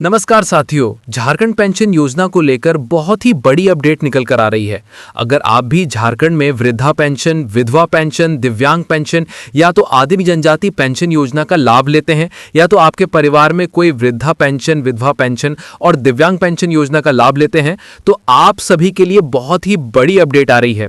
नमस्कार साथियों, झारखंड पेंशन योजना को लेकर बहुत ही बड़ी अपडेट निकल कर आ रही है। अगर आप भी झारखंड में वृद्धा पेंशन, विधवा पेंशन, दिव्यांग पेंशन या तो आदिम जनजाति पेंशन योजना का लाभ लेते हैं या तो आपके परिवार में कोई वृद्धा पेंशन, विधवा पेंशन और दिव्यांग पेंशन योजना का लाभ लेते हैं तो आप सभी के लिए बहुत ही बड़ी अपडेट आ रही है।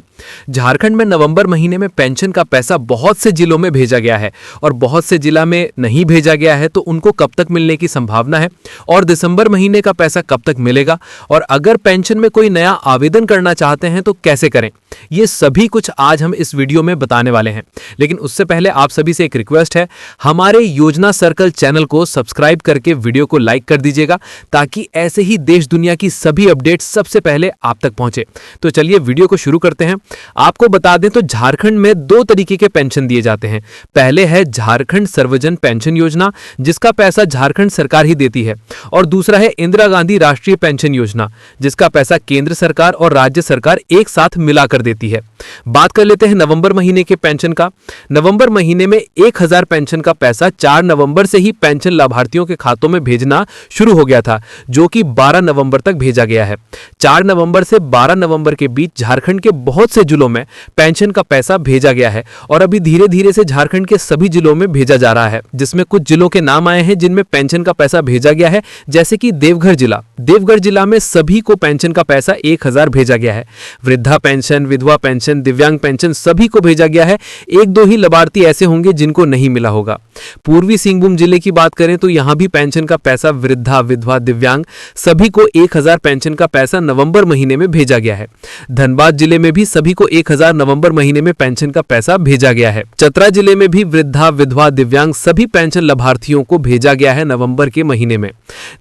झारखंड में नवंबर महीने में पेंशन का पैसा बहुत से जिलों में भेजा गया है और बहुत से जिला में नहीं भेजा गया है, तो उनको कब तक मिलने की संभावना है और दिसंबर महीने का पैसा कब तक मिलेगा, और अगर पेंशन में कोई नया आवेदन करना चाहते हैं तो कैसे करें, ये सभी कुछ आज हम इस वीडियो में बताने वाले हैं। लेकिन उससे पहले आप सभी से एक रिक्वेस्ट है, हमारे योजना सर्कल चैनल को सब्सक्राइब करके वीडियो को लाइक कर दीजिएगा ताकि ऐसे ही देश दुनिया की सभी अपडेट सबसे पहले आप तक पहुंचे। तो चलिए वीडियो को शुरू करते हैं। आपको बता दें तो झारखंड में दो तरीके के पेंशन दिए जाते हैं। पहले है झारखंड सर्वजन पेंशन योजना, जिसका पैसा झारखंड सरकार ही देती है, और दूसरा है इंदिरा गांधी राष्ट्रीय पेंशन योजना, जिसका पैसा केंद्र सरकार और राज्य सरकार एक साथ मिलाकर देती है। बात कर लेते हैं नवंबर महीने के पेंशन का। नवंबर महीने में 1000 पेंशन का पैसा 4 नवंबर से ही पेंशन लाभार्थियों के खातों में भेजना शुरू हो गया था, जो कि 12 नवंबर तक भेजा गया है। 4 नवंबर से 12 नवंबर के बीच झारखंड के बहुत से जिलों में पेंशन का पैसा भेजा गया है और अभी धीरे धीरे से झारखंड के सभी जिलों में भेजा जा रहा है, जिसमें कुछ जिलों के नाम आए हैं जिनमें पेंशन का पैसा भेजा गया है, जैसे कि देवघर जिला में सभी को पेंशन का पैसा 1000 भेजा गया है। वृद्धा पेंशन, विधवा पेंशन, दिव्यांग पेंशन सभी को भेजा गया है। एक दो ही लाभार्थी ऐसे होंगे जिनको नहीं मिला होगा। पूर्वी सिंहभूम जिले की बात करें तो यहां भी पेंशन का पैसा वृद्धा, विधवा, दिव्यांग सभी को 1000 पेंशन का पैसा नवंबर महीने में भेजा गया है। धनबाद जिले में भी सभी को 1000 नवंबर महीने में पेंशन का पैसा भेजा गया है। चतरा जिले में भी वृद्धा, विधवा, दिव्यांग सभी पेंशन लाभार्थियों को भेजा गया है नवंबर के महीने में।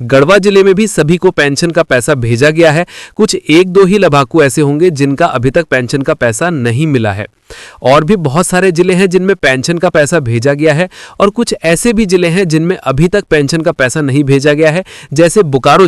गढ़वा जिले में भी सभी को पेंशन का पैसा भेजा गया है। कुछ एक दो ही लाभार्थी ऐसे होंगे जिनका अभी तक पेंशन का पैसा नहीं मिला है। और भी बहुत सारे जिले हैं जिनमें पेंशन का पैसा भेजा गया है और कुछ ऐसे भी जिले हैं जिनमें अभी तक पेंशन का पैसा नहीं भेजा गया है, जैसे बोकारो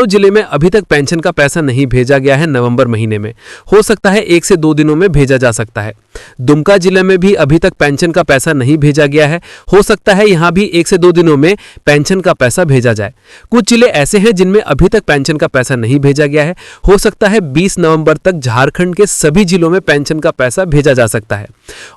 जिले में अभी तक पेंशन का पैसा नहीं भेजा गया है। नवंबर महीने में हो सकता है 1 से 2 दिनों में भेजा जा सकता है। दुमका जिले में भी अभी तक पेंशन का पैसा नहीं भेजा गया है, हो सकता है यहां भी 1 से 2 दिनों में पेंशन का पैसा भेजा जाए। कुछ जिले ऐसे हैं जिनमें अभी तक पेंशन का पैसा नहीं भेजा गया है, हो सकता है 20 नवंबर तक झारखंड के सभी जिलों में पेंशन का पैसा भेजा जा सकता है।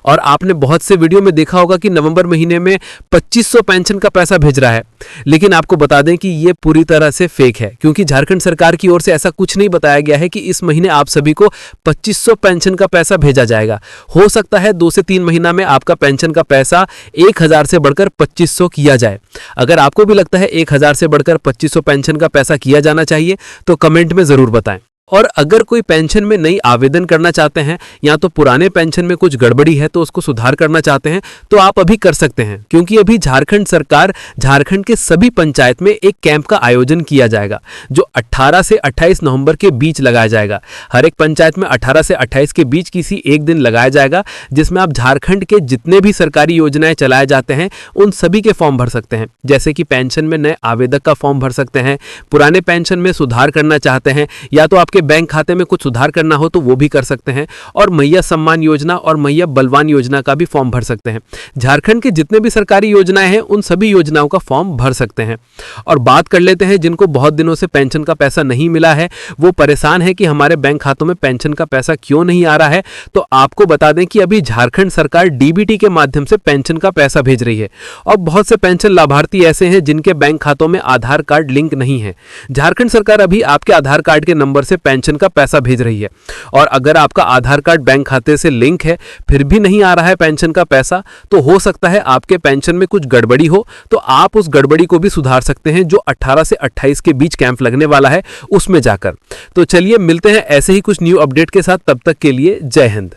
और आपने बहुत से वीडियो में देखा होगा कि नवंबर महीने में 2500 पेंशन का पैसा भेज रहा है, लेकिन आपको बता दें कि यह पूरी तरह से फेक है, क्योंकि झारखंड सरकार की ओर से ऐसा कुछ नहीं बताया गया है कि इस महीने आप सभी को 2500 पेंशन का पैसा भेजा जाएगा। हो सकता है 2 से 3 महीना में आपका पेंशन का पैसा 1000 से बढ़कर 2500 किया जाए। अगर आपको भी लगता है 1000 से बढ़कर 2500 पेंशन का पैसा किया जाना चाहिए तो कमेंट में जरूर बताएं। और अगर कोई पेंशन में नई आवेदन करना चाहते हैं या तो पुराने पेंशन में कुछ गड़बड़ी है तो उसको सुधार करना चाहते हैं तो आप अभी कर सकते हैं, क्योंकि अभी झारखंड सरकार झारखंड के सभी पंचायत में एक कैंप का आयोजन किया जाएगा जो 18 से 28 नवंबर के बीच लगाया जाएगा। हर एक पंचायत में 18 से 28 के बीच किसी एक दिन लगाया जाएगा, जिसमें आप झारखंड के जितने भी सरकारी योजनाएं चलाए जाते हैं उन सभी के फॉर्म भर सकते हैं। जैसे कि पेंशन में नए आवेदक का फॉर्म भर सकते हैं, पुराने पेंशन में सुधार करना चाहते हैं या तो आपके बैंक खाते में कुछ सुधार करना हो तो वो भी कर सकते हैं, और मैया सम्मान योजना और मैया बलवान योजना का भी फॉर्म भर सकते हैं। झारखंड के जितने भी सरकारी योजनाएं हैं उन सभी योजनाओं का फॉर्म भर सकते हैं। और बात कर लेते हैं जिनको बहुत दिनों से पेंशन का पैसा नहीं मिला है, वो परेशान है कि हमारे बैंक खातों में पेंशन का पैसा क्यों नहीं आ रहा है, तो आपको बता दें कि अभी झारखंड सरकार डीबीटी के माध्यम से पेंशन का पैसा भेज रही है और बहुत से पेंशन लाभार्थी ऐसे हैं जिनके बैंक खातों में आधार कार्ड लिंक नहीं है। झारखंड सरकार अभी आपके आधार कार्ड के नंबर से पेंशन का पैसा भेज रही है, और अगर आपका आधार कार्ड बैंक खाते से लिंक है फिर भी नहीं आ रहा है पेंशन का पैसा, तो हो सकता है आपके पेंशन में कुछ गड़बड़ी हो, तो आप उस गड़बड़ी को भी सुधार सकते हैं जो 18 से 28 के बीच कैंप लगने वाला है उसमें जाकर। तो चलिए मिलते हैं ऐसे ही कुछ न्यू अपडेट के साथ, तब तक के लिए जय हिंद।